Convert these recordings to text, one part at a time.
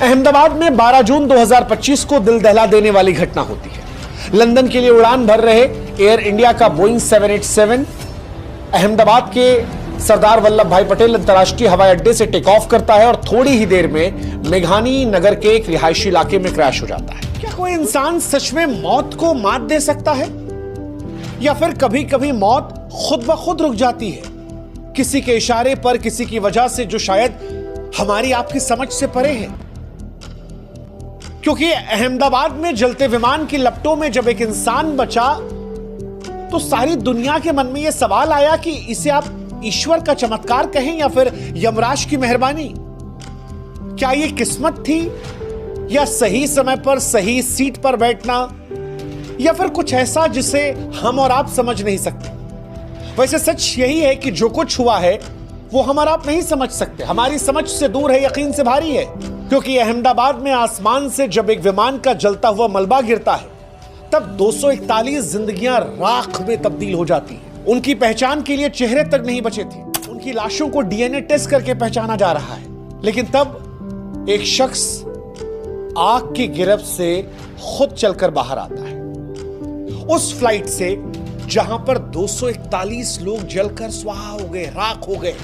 अहमदाबाद में 12 जून 2025 को दिल दहला देने वाली घटना होती है। लंदन के लिए उड़ान भर रहे एयर इंडिया का बोइंग 787 अहमदाबाद के सरदार वल्लभ भाई पटेल अंतर्राष्ट्रीय हवाई अड्डे से टेक ऑफ करता है और थोड़ी ही देर में मेघानी नगर के एक रिहायशी इलाके में क्रैश हो जाता है। क्या कोई इंसान सच में मौत को मात दे सकता है, या फिर कभी कभी मौत खुद ब खुद रुक जाती है, किसी के इशारे पर, किसी की वजह से, जो शायद हमारी आपकी समझ से परे है? क्योंकि अहमदाबाद में जलते विमान की लपटों में जब एक इंसान बचा तो सारी दुनिया के मन में यह सवाल आया कि इसे आप ईश्वर का चमत्कार कहें या फिर यमराज की मेहरबानी। क्या यह किस्मत थी, या सही समय पर सही सीट पर बैठना, या फिर कुछ ऐसा जिसे हम और आप समझ नहीं सकते? वैसे सच यही है कि जो कुछ हुआ है वो हम और आप नहीं समझ सकते, हमारी समझ से दूर है, यकीन से भारी है। क्योंकि अहमदाबाद में आसमान से जब एक विमान का जलता हुआ मलबा गिरता है तब 241 जिंदगियां राख में तब्दील हो जाती हैं। उनकी पहचान के लिए चेहरे तक नहीं बचे थे। उनकी लाशों को डीएनए टेस्ट करके पहचाना जा रहा है, लेकिन तब एक शख्स आग की गिरफ्त से खुद चलकर बाहर आता है, उस फ्लाइट से जहां पर 241 लोग जलकर स्वाहा हो गए, राख हो गए।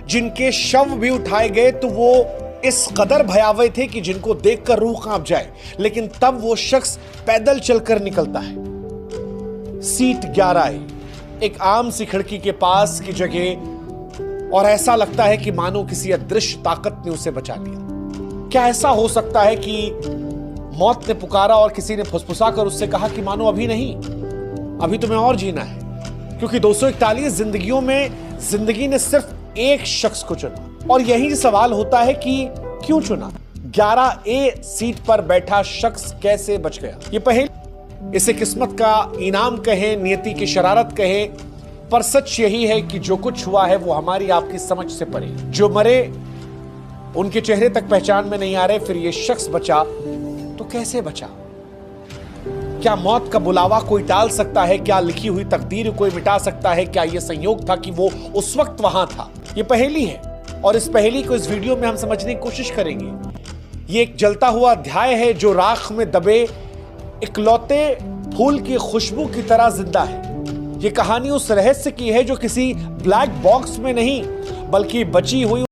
जिनके शव भी उठाए गए तो वो इस कदर भयावह थे कि जिनको देखकर रूह कांप जाए, लेकिन तब वो शख्स पैदल चलकर निकलता है। सीट 11 एक आम सी खिड़की के पास की जगह, और ऐसा लगता है कि मानो किसी अदृश्य ताकत ने उसे बचा लिया। क्या ऐसा हो सकता है कि मौत ने पुकारा और किसी ने फुसफुसाकर उससे कहा कि मानो अभी नहीं, अभी तुम्हें और जीना है? क्योंकि 241 जिंदगियों में जिंदगी ने सिर्फ एक शख्स को चुना, और यही सवाल होता है कि क्यों चुना? 11A सीट पर बैठा शख्स कैसे बच गया? ये पहेली। इसे किस्मत का इनाम कहें, नियति की शरारत कहें, पर सच यही है कि जो कुछ हुआ है वो हमारी आपकी समझ से परे। जो मरे उनके चेहरे तक पहचान में नहीं आ रहे, फिर ये शख्स बचा तो कैसे बचा? क्या मौत का बुलावा कोई टाल सकता है? क्या लिखी हुई तकदीर कोई मिटा सकता है? क्या यह संयोग था कि वो उस वक्त वहां था? ये पहेली है, और इस पहेली को इस वीडियो में हम समझने की कोशिश करेंगे। ये एक जलता हुआ अध्याय है जो राख में दबे इकलौते फूल की खुशबू की तरह जिंदा है। ये कहानी उस रहस्य की है जो किसी ब्लैक बॉक्स में नहीं, बल्कि बची हुई